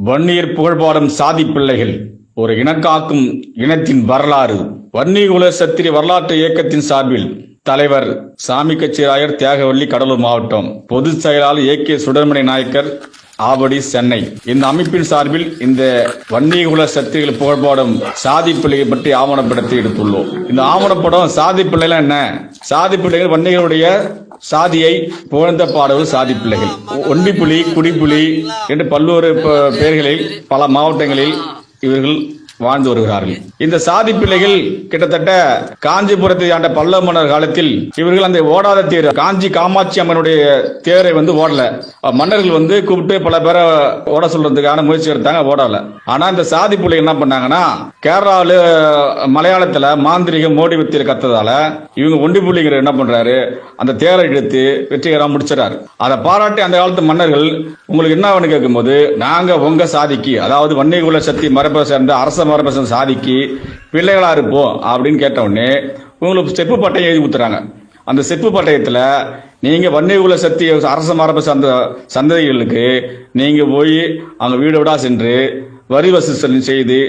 வன்னியர் புகழ்பாடும் சாதி பிள்ளைகள் ஒரு இனக்காக்கும் இனத்தின் வரலாறு. வன்னிகுல சத்திரி வரலாற்று இயக்கத்தின் சார்பில் தலைவர் சாமி கச்சிராயர், தியாகவள்ளி, கடலூர் மாவட்டம். பொதுச் செயலாளர் ஏ.கே. சுடர்மணி நாயக்கர், ஆவடி, சென்னை. இந்த அமைப்பின் சார்பில் இந்த வன்னிகுல சத்திரிகள் புகழ்பாடும் சாதி பிள்ளைகளை பற்றி ஆவணப்படத்தை எடுத்துள்ளோம். இந்த ஆவணப்படம் சாதி பிள்ளைகள் என்ன? சாதி பிள்ளைகள் வன்னிகளுடைய சாதியை புகழ்ந்த பாடல்கள் சாதி பிள்ளைகள். ஒண்டிப்புலி, குடிப்புலி என்று பல்வேறு பெயர்களில் பல மாவட்டங்களில் இவர்கள் வாழ்ந்து வருகிறார்கள். இந்த சாதி பிள்ளைகள் கிட்டத்தட்ட காஞ்சிபுரத்தை ஆண்ட பல்லவ மன்னர் காலத்தில் இவர்கள் அந்த ஓடாத தேர், காஞ்சி காமாட்சி அம்மனுடைய தேரை ஓடல. மன்னர்கள் கூப்பிட்டு பல பேரை ஓட சொல்றதுக்கான முயற்சி எடுத்தாங்க, ஓடல. ஆனா இந்த சாதி பிள்ளைகள் என்ன பண்ணாங்கன்னா, கேரளாவில் மலையாளத்துல மாந்திரிக மோடி வித்தியை கத்ததால இவங்க ஒண்டிப்புள்ளிங்கிற என்ன பண்றாரு, அந்த தேரை எடுத்து வெற்றிகரமாக முடிச்சிடாரு. அதை பாராட்டி அந்த காலத்து மன்னர்கள் உங்களுக்கு என்ன கேட்கும் போது, நாங்க உங்க சாதிக்கு, அதாவது வன்னிகுல சக்தி மரபை சேர்ந்த அரச மரபசன் சாதிக்கு பிள்ளைகளா இருப்போம் அப்படின்னு கேட்ட உடனே உங்களுக்கு செப்பு பட்டயம் எழுதி கொடுத்துறாங்க. அந்த செப்பு பட்டயத்துல நீங்க வன்னிகுல சக்தி அரச மரபு சார்ந்த சந்ததிகளுக்கு நீங்க போய் அங்க வீடு விடா சென்று வரி வசூல் செய்து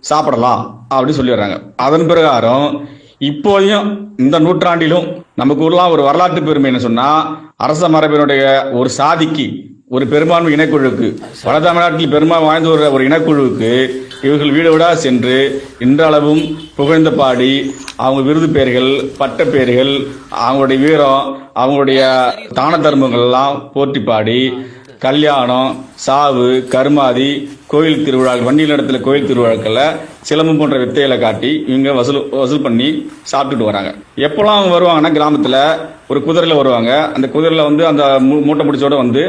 சாப்பிடலாம் அப்படின்னு சொல்லிடுறாங்க. அதன் பிரகாரம் இப்போதையும் இந்த நூற்றாண்டிலும் நமக்கு உள்ள ஒரு வரலாற்று பெருமை என்ன சொன்னா, அரச மரபினுடைய ஒரு சாதிக்கு, ஒரு பெரும்பான்மை இனக்குழுவுக்கு, வட தமிழ்நாட்டில் பெரும்பான்மை வாய்ந்த ஒரு இனக்குழுவுக்கு இவர்கள் வீடு விடா சென்று இன்றளவும் புகழ்ந்த பாடி அவங்க விருது பெயர்கள், பட்ட பெயர்கள், அவங்களுடைய வீரம், அவங்களுடைய தான தர்மங்கள் எல்லாம் போற்றி பாடி கல்யாணம், சாவு, கருமாதி, கோயில் திருவிழாக்கள், வண்டியில் இடத்துல கோயில் திருவிழாக்கள்ல சிலம்பம் போன்ற வித்தைகளை காட்டி இவங்க வசூல் பண்ணி சாப்பிட்டுட்டு வராங்க. எப்பெல்லாம் அவங்க வருவாங்கன்னா, கிராமத்துல ஒரு குதிரையில வருவாங்க. அந்த குதிரையில அந்த மூட்டை முடிச்சோட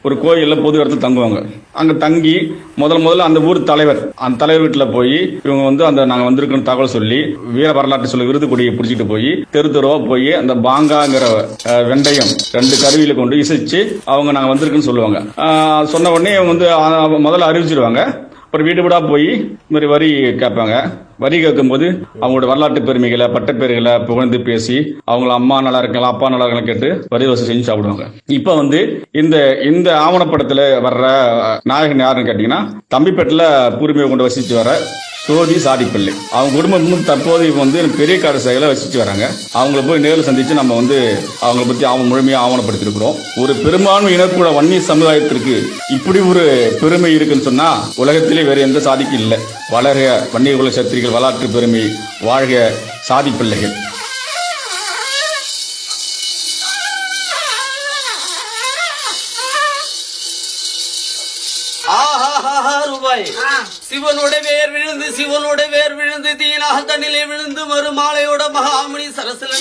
ஒரு கோயில்ல பொது இடத்துல தங்குவாங்க. அங்க தங்கி முதல்ல அந்த ஊர் தலைவர், அந்த தலைவர் வீட்டுல போய் இவங்க அந்த நாங்க வந்திருக்கோம் தகவல் சொல்லி வீர வரலாற்று சொல்ல விருது கொடியை பிடிச்சிட்டு போய் தெருவா போய் அந்த பாங்காங்கிற வெண்டையம் 2 கருவியில கொண்டு இசைச்சு அவங்க நாங்க வந்திருக்குன்னு சொல்லுவாங்க. சொன்ன உடனே முதல்ல அறிவிச்சிருவாங்க. அப்புறம் வீடு வீடா போய் இந்த மாதிரி வரி கேட்பாங்க. வரி கேட்கும்போது அவங்களோட வரலாற்று பெருமைகளை, பட்டப்பேர்களை புகழ்ந்து பேசி அவங்கள அம்மா நல்லா இருக்கலாம், அப்பா நல்லா இருக்கலாம் கேட்டு வரி வசூல் செஞ்சு சாப்பிடுவாங்க. இப்ப இந்த ஆவணப்படத்துல வர்ற நாயகன் யாருன்னு கேட்டீங்கன்னா, தம்பிப்பேட்டில் பூர்வீக கொண்டு வசிச்சு வர சோதி சாதி பிள்ளை. அவங்க குடும்பம் தற்போது பெரிய காடு சைகளை வசிச்சு வராங்க. அவங்களை போய் நேரில் சந்திச்சு நம்ம அவங்களை பத்தி முழுமையாக ஆவணப்படுத்திருக்கிறோம். ஒரு பெரும்பான்மை இனக்கூட வன்னிய சமுதாயத்திற்கு இப்படி ஒரு பெருமை இருக்குன்னு சொன்னா உலகத்திலே வேற எந்த சாதிக்கும் இல்லை. வளர்க வன்னியகுல சத்திரிகள் வரலாற்று பெருமை, வாழ்க சாதி பிள்ளைகள். சிவனோட வேர் விழுந்து தீனாக தண்ணிலே விழுந்து மறுமாலையோட மகாமணி சரசல்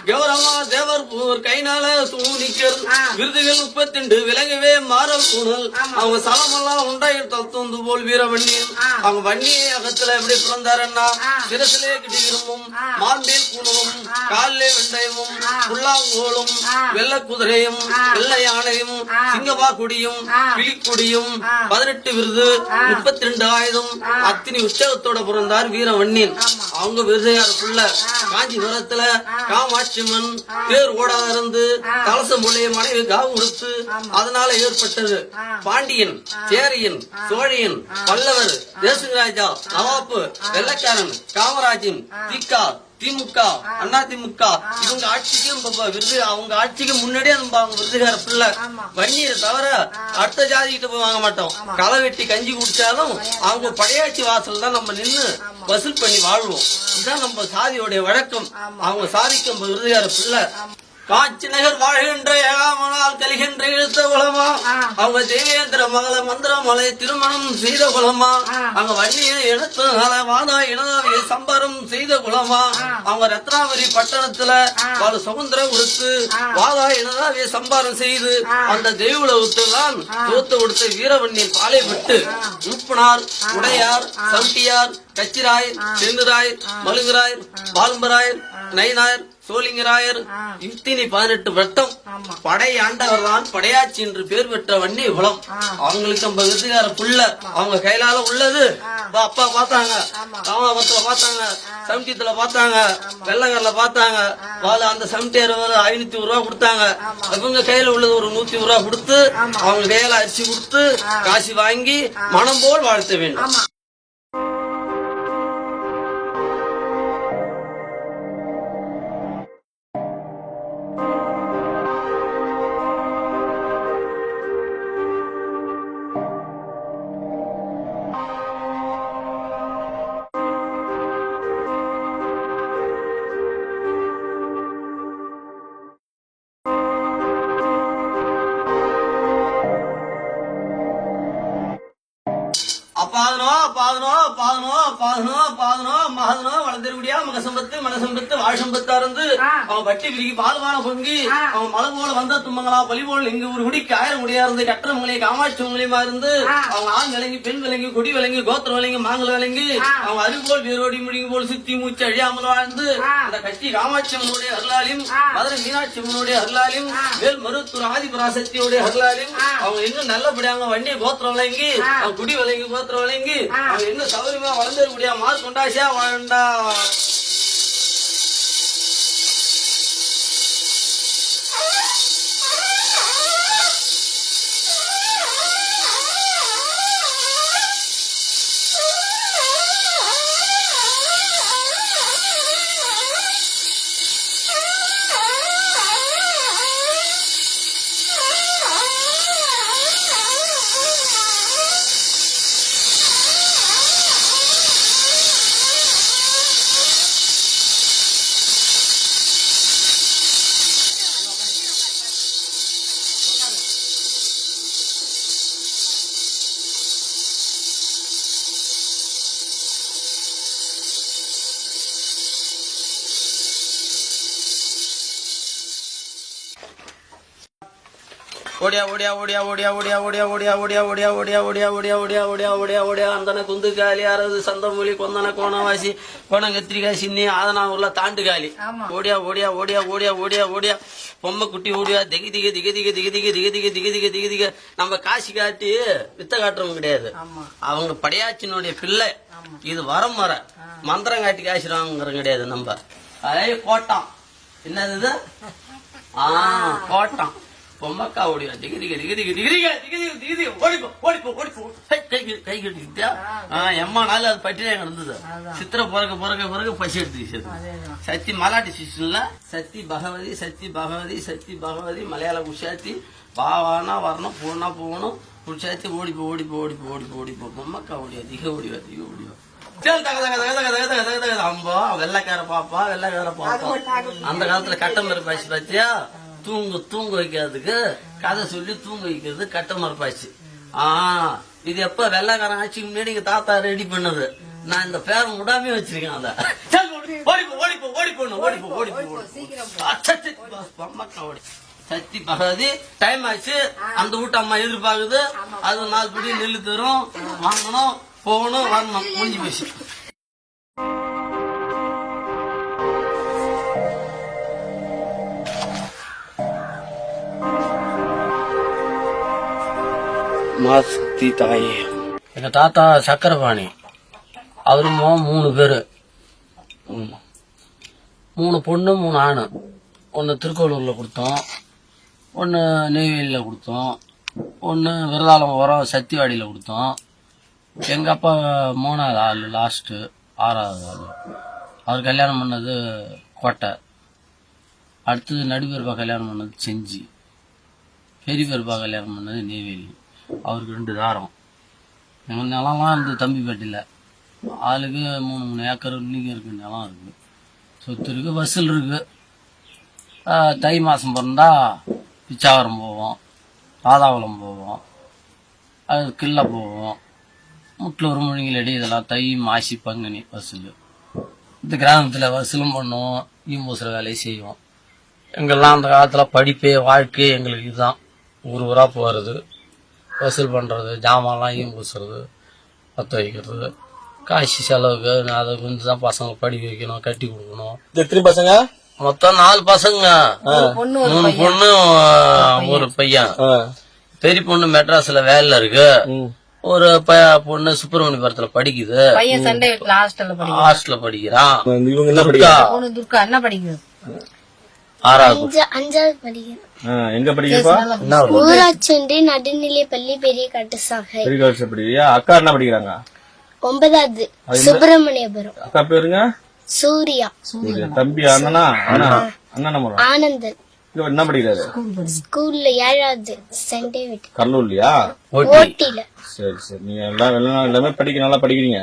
கௌரவா தேவர் பூர் கைனால தூணிக்கர் விருதுகள் 32 விலங்கவே மாறல் கூணல். அவங்க சலமெல்லாம் உண்டாயிரத்தால் தூந்து போல் வீரவண்ணியில் அவங்க வன்னியை அகத்துல எப்படி பிறந்தாருன்னா, சிரசிலே கிட்டி விரும்பும் மார்பேல் கூணலும், காலிலே வெண்டயமும், புல்லாங்கோலும், வெள்ள குதிரையும், வெள்ளை யானையும், சிங்கமா குடியும், கிளிக்குடியும், 18 விருது, 32 ஆயுதம், அத்தினி உற்சவத்தோட பிறந்தார் வீரவண்ணியன். அவங்க விருதையாருக்குள்ள காஞ்சிபுரத்துல காமாட்சிமன் தேர் ஓடாத இருந்து தலச முள்ளைய மனைவி காவு கொடுத்து அதனால ஏற்பட்டது. பாண்டியன், சேரியன், சோழியன், பல்லவர், தேசராஜா, நவாப்பு, வெள்ளக்காரன், காமராஜன், திகா, திமுக, அதிமுக இவங்க ஆட்சிக்கு அவங்க ஆட்சிக்கு முன்னாடியே அவங்க விருதுகார பிள்ளை. வன்னியரை தவிர அடுத்த ஜாதி கிட்ட வாங்க மாட்டோம். களை வெட்டி கஞ்சி குடிச்சாலும் அவங்க படையாட்சி வாசல் தான் நம்ம நின்று வசூல் பண்ணி வாழ்வோம். இதுதான் நம்ம சாதியோடைய வழக்கம். அவங்க சாதிக்கும் விருதுகார பிள்ளை. காட்சி நகர் வாழ்கின்ற ஏகாமனால் கலிகின்ற எழுத்த குலமா, அவங்க தேவேந்திர மகள மந்திரமலை திருமணம் செய்த குலமா, அவங்க வன்னிய இனத்து வாதா இனதாவிய சம்பரம் செய்த குலமா, அவங்க ரத்னாவரி பட்டணத்துல பல சுதந்திரம் கொடுத்து வாதா இனதாவிய சம்பாரம் செய்து அந்த தெய்வலவுக்கு தான் தோத்து கொடுத்த வீரவண்ணியின் பாலை விட்டு உப்புனார், உடையார், சவுட்டியார், கச்சிராய், சென்னுராய், மலுங்கராயர், பாலும்பராயர், நைனாயர், சோழிங்கராயர், இத்தினி 18 வட்டம் படை ஆண்டவர் தான் படையாட்சி என்று பேர் பெற்ற வன்னி குலம். அவங்களுக்கு நம்ம விருதுகார புள்ள அவங்க கையிலால உள்ளது அப்பா பார்த்தாங்க, ராமாபுரத்துல பார்த்தாங்க, சமட்டியத்துல பார்த்தாங்க, வெள்ளக்காரில பார்த்தாங்க. அந்த சமட்டியார் 500 ரூபா கொடுத்தாங்க. அவங்க கையில உள்ளது ஒரு 100 ரூபா கொடுத்து அவங்க கையில அரிசி கொடுத்து காசு வாங்கி மனம் போல் வாழ்த்த வேண்டும். வளர்ந்துருடியா மகசம்பத்து மனசம்பத்து வாழ்சம்பத்து அறந்து அவன் வட்டி பிரிக்கி பால்வான பொங்கி அவன் மலை போல வந்த தும்மங்களா பலி போல் இங்கு ஒரு குடிக்கு 1000 முடியா இருந்து கட்டுறவங்களே காமாட்சி மூலியமா இருந்து அவங்க ஆண் விளங்கி பெண் விளங்கி கொடி விளங்கி கோத்திரம் விளங்கி மாங்கல் விளங்கி அவங்க அறிவு போல் வேரோடி முடிவு போல் சுத்தி மூச்சு அழியாமல் வாழ்ந்து அந்த கட்சி காமாட்சி அம்மனுடைய அருளாலையும் மதுரை மீனாட்சி அம்மனுடைய அருளாலையும் வேல் மருத்துவ ஆதிபராசக்தியோடைய அருளாலையும் அவங்க இன்னும் நல்லபடியாக வண்டியை கோத்திரம் விளங்கி அவங்க குடி விளங்கி கோத்திரம் விளங்கி அவங்க இன்னும் சௌரியமா வளர்ந்துருக்கூடிய மாசு கொண்டாசியா வாழ்ந்தா. ஓடியா ஓடியா ஓடியா ஓடியா ஓடியா ஓடியா ஓடியா ஓடியா ஓடியா ஓடியா ஓடியா ஓடியா ஓடியா ஓடியா ஓடியா ஓடியா அந்தன குந்து காலி அறது சந்தமொழி கொந்தன கோணவாசி கோணங்கத்திரிக்காய் சின்னி ஆதனா உள்ள தாண்டு காலி ஓடியா ஓடியா ஓடியா ஓடியா ஓடியா ஓடியா பொம்மை குட்டி ஓடியா திகி திக திக திக திக திக திக திக திக திக திக திக நம்ம காசி காட்டி வித்த காட்டுறவங்க கிடையாது, அவங்க படையாச்சினுடைய பிள்ளை. இது வரம் வர மந்திரம் காட்டி காய்ச்சிடுவாங்க கிடையாது. நம்ம அதே கோட்டம் என்னது கோட்டம் பொம்மக்கா ஓடியா திகி திக திக திக திக திக திக திக திக ஓடிப்போ ஓடிப்போ ஓடிப்போ கை கட்டிக்கிட்டா எம்மா நாள் அது பட்டியா கிடந்தது. சித்திரை பிறகு பிறகு பிறகு பசி எடுத்துக்கிச்சு. சத்தி மலாட்டி சிஸ்டம்ல சத்தி பகவதி சத்தி பகவதி சத்தி பகவதி மலையாள குஷாத்தி பாவானா வரணும் போனா போகணும் குஷாத்தி ஓடிப்போ ஓடிப்போ ஓடிப்போ ஓடிப்போ ஓடிப்போ பொம்மக்கா ஓடியா திக ஓடிவா திக ஓடிவா அம்பா வெள்ளைக்கார பாப்பா வெள்ளைக்கார பாப்பா. அந்த காலத்துல கட்டம் பாசி பாத்தியா தூங்க வைக்கிறதுக்கு கதை சொல்லி தூங்க வைக்கிறது கட்டமரப்பாச்சு. இது எப்ப வெள்ளைக்காரன் ஆட்சிக்கு முன்னாடி எங்க தாத்தா ரெடி பண்ணது. நான் இந்த பேரை விடாமே வச்சிருக்கேன். அத சத்தி பகவதி டைம் ஆச்சு. அந்த வீட்டு அம்மா எதிர்பார்க்குது. அது 4 படி நெல்லு தரும், வாங்கணும் போகணும் வரணும் முடிஞ்சு போச்சு. மாசக்தி தாயே எங்க தாத்தா சக்கரபாணி அவருமோ 3 பேரு, 3 பொண்ணு 3 ஆணு. ஒன்னு திருக்கோளூர்ல கொடுத்தோம், ஒன்னு நெய்வேலியில கொடுத்தோம், ஒன்னு விரதாளம் சத்திவாடியில கொடுத்தோம். எங்க அப்பா 3வது ஆளு லாஸ்ட் 6வது ஆளு. அவர் கல்யாணம் பண்ணது கோட்டை. அடுத்தது நடுபெருப்பா கல்யாணம் பண்ணது செஞ்சி. பெரிய பெருப்பா கல்யாணம் பண்ணது நெய்வேலி. அவருக்கு 2 தாரம். எங்கள் நிலம்லாம் இருந்து தம்பிப்பேட்டையில் ஆளுக்கு 3 ஏக்கர் இன்னைக்கு இருக்கு. நிலம் இருக்கு, சொத்து இருக்கு, வசூல் இருக்கு. தை மாதம் பிறந்தா பிச்சாவரம் போவோம், ராதாவளம் போவோம், அது கிள்ள போவோம், முட்லூர் முழுங்கிலடி இதெல்லாம் தை மாசி பங்குனி வசூல். இந்த கிராமத்தில் வசூலும் பண்ணுவோம், ஈம்பூசுற வேலையை செய்வோம். எங்கெல்லாம் அந்த காலத்தில் படிப்பே வாழ்க்கையே எங்களுக்கு இதுதான். ஊராக போகிறது, வசூல் பண்ணுறது, ஜாமான்லாம் பூசுறது, பற்ற வைக்கிறது, காசு செலவுக்கு அதை வந்து தான் பசங்க படிக்க வைக்கணும், கட்டி கொடுக்கணும். எத்தனை பசங்க? மொத்தம் 4 பசங்க, 3 பொண்ணு 1 பையன். பெரிய பொண்ணு மெட்ராஸ்ல வேலையில இருக்கு. ஒரு பொண்ணு சுப்பிரமணியபுரத்துல படிக்குது. பையன் சண்டே ஹாஸ்டல்ல படிக்கிறான். இவங்க என்ன படிக்கிறாங்க? பொண்ணு துர்கா என்ன படிக்குது? 5வது படிக்கிறேன். எங்க படிக்கிறப்பா? ஊராட்சி நடுநிலை பள்ளி பெரிய கட்டுசாகை. பெரிய கட்டுசாகை படிக்கிறியா? அக்கா என்ன படிக்கிறாங்க? 9வது சுப்பிரமணியபுரம். அக்கா பேருங்க? சூர்யா. தம்பி அண்ணனா? அண்ணன் ஆனந்தன். என்ன படிக்கிறாரு? ஸ்கூல்ல 7வது சென்ட் டேவிட். கல்லூரியா? ஓட்டில. சரி சரி. நீங்க எல்லாமே நல்லா படிக்கிறீங்க.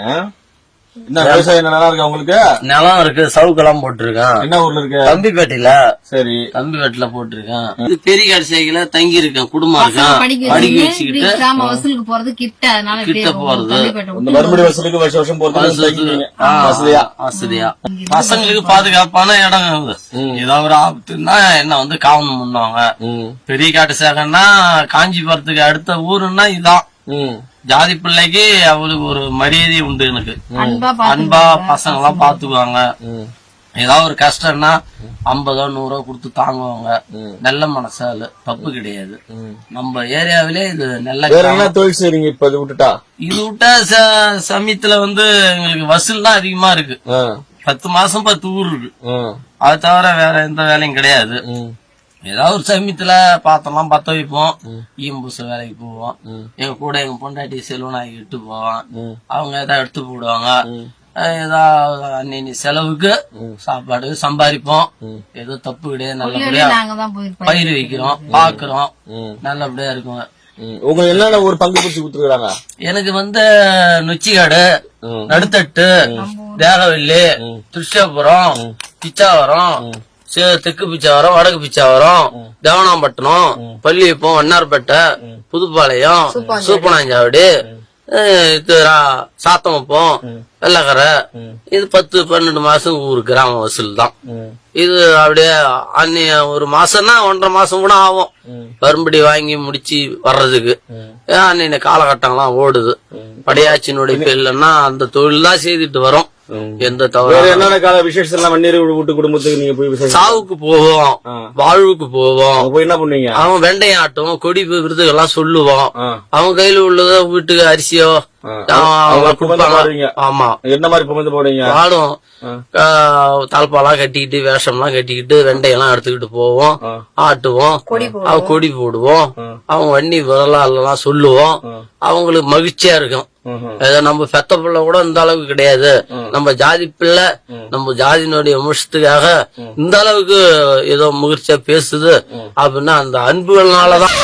என்ன விவசாயம் நல்லா இருக்கு உங்களுக்கு? நிலம் இருக்கு, சவுக்கெல்லாம் போட்டிருக்கேன். என்ன ஊர்ல இருக்கு? தம்பிப்பேட்டையில. சரி, தம்பிப்பேட்டையில போட்டிருக்கேன். இது பெரிய கடைசியில தங்கி இருக்கேன், குடும்பம் இருக்கேன், படிக்க வச்சுக்கிட்டு கிராம வசூலுக்கு போறது கிட்ட, அதனால கிட்ட போறது. இந்த மறுபடி வசூலுக்கு வருஷம் போறது வசதியா. பசங்களுக்கு பாதுகாப்பான இடம். ஏதாவது ஒரு ஆபத்துன்னா என்ன வந்து காவணம் பண்ணுவாங்க. பெரிய காட்டு சேகன்னா காஞ்சிபுரத்துக்கு அடுத்த ஊருன்னா இதான். ஜாதி பிள்ளைக்கு அவளுக்கு ஒரு மரியாதை உண்டு. எனக்கு அன்பா பசங்க எல்லாம் பாத்துக்குவாங்க. ஏதாவது ஒரு கஷ்டம்னா 50 100 கொடுத்து தாங்குவாங்க. நல்ல மனசால தப்பு கிடையாது. நம்ம ஏரியாவிலே இது நல்ல தொழில் செய்றீங்க. இப்ப இது விட்டா சமயத்துல வந்து எங்களுக்கு வசூல் தான் அதிகமா இருக்கு. 10 மாசம் 10 ஊர் இருக்கு. அது தவிர வேற எந்த வேலையும் கிடையாது. ஏதாவது ஒரு சமயத்துல பாத்தெல்லாம் பத்த வைப்போம். ஈம்பூச வேலைக்கு போவோம். எங்க கூட எங்க பொண்டாட்டி செல்வனாகி இட்டு போவான். அவங்க ஏதாவது எடுத்து போடுவாங்க. ஏதாவது அன்னி செலவுக்கு சாப்பாடு சம்பாதிப்போம். ஏதோ தப்பு கிடையாது. நல்லபடியா பயிர் வைக்கிறோம், பாக்குறோம். நல்லபடியா இருக்கும். உங்களுக்கு என்னென்ன ஒரு பங்கு பிடிச்சி கொடுத்துருக்காங்க? எனக்கு வந்து நொச்சிக்காடு, நடுத்தட்டு, தேகவல்லி, திருஷ்டாபுரம், பிச்சாவரம், தெற்கு பிச்சாவரம், வடக்கு பிச்சாவரம், தேவனாம்பட்டினம், பள்ளியப்பம், வண்ணார்பேட்டை, புதுப்பாளையம், சூப்பனாஞ்சாவடி, சாத்தமப்பம், வெள்ளக்கரை. இது 10-12 மாசம் ஊர் கிராம வசூல் தான். இது அப்படியே அன்னைய ஒரு மாசம்னா 1.5 மாசம் கூட ஆகும் மறுபடி வாங்கி முடிச்சு வர்றதுக்கு. அன்னைய காலகட்டம்லாம் ஓடுது. படையாச்சினுடைய பேர்லன்னா அந்த தொழில் தான் செய்துட்டு வரோம். எந்த தவறு என்னென்ன கால விசேஷம் எல்லாம் வன்னீர் வீட்டு குடும்பத்துக்கு நீங்க போய் சாவுக்கு போவோம், வாழ்வுக்கு போவோம். போய் என்ன பண்ணுவீங்க? அவன் வெண்டையாட்டம், கொடி விருதுகள்லாம் சொல்லுவோம். அவன் கையில உள்ளத வீட்டுக்கு அரிசியோ ஆமா என்ன மாதிரி புகழ்ந்து போடுவீங்க? பாடும் தாழ்பாலாம் கட்டிக்கிட்டு வேஷம்லாம் கட்டிக்கிட்டு வெண்டையெல்லாம் எடுத்துக்கிட்டு போவோம், ஆட்டுவோம், கொடி போடுவோம். அவங்க வண்டி விரலாலாம் சொல்லுவோம். அவங்களுக்கு மகிழ்ச்சியா இருக்கும். நம்ம பெத்த பிள்ளை கூட இந்த அளவுக்கு கிடையாது. நம்ம ஜாதி பிள்ளை, நம்ம ஜாதியினுடைய வம்சத்துக்காக இந்த அளவுக்கு ஏதோ மகிழ்ச்சியா பேசுது அப்படின்னா அந்த அன்புகள்னாலதான்.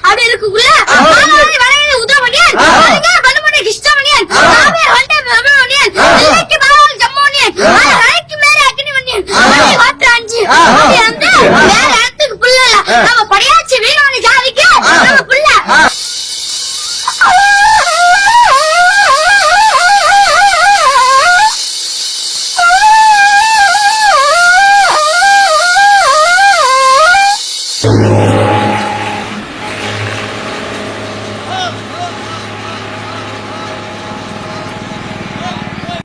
அப்படி இருக்குள்ள நம்ம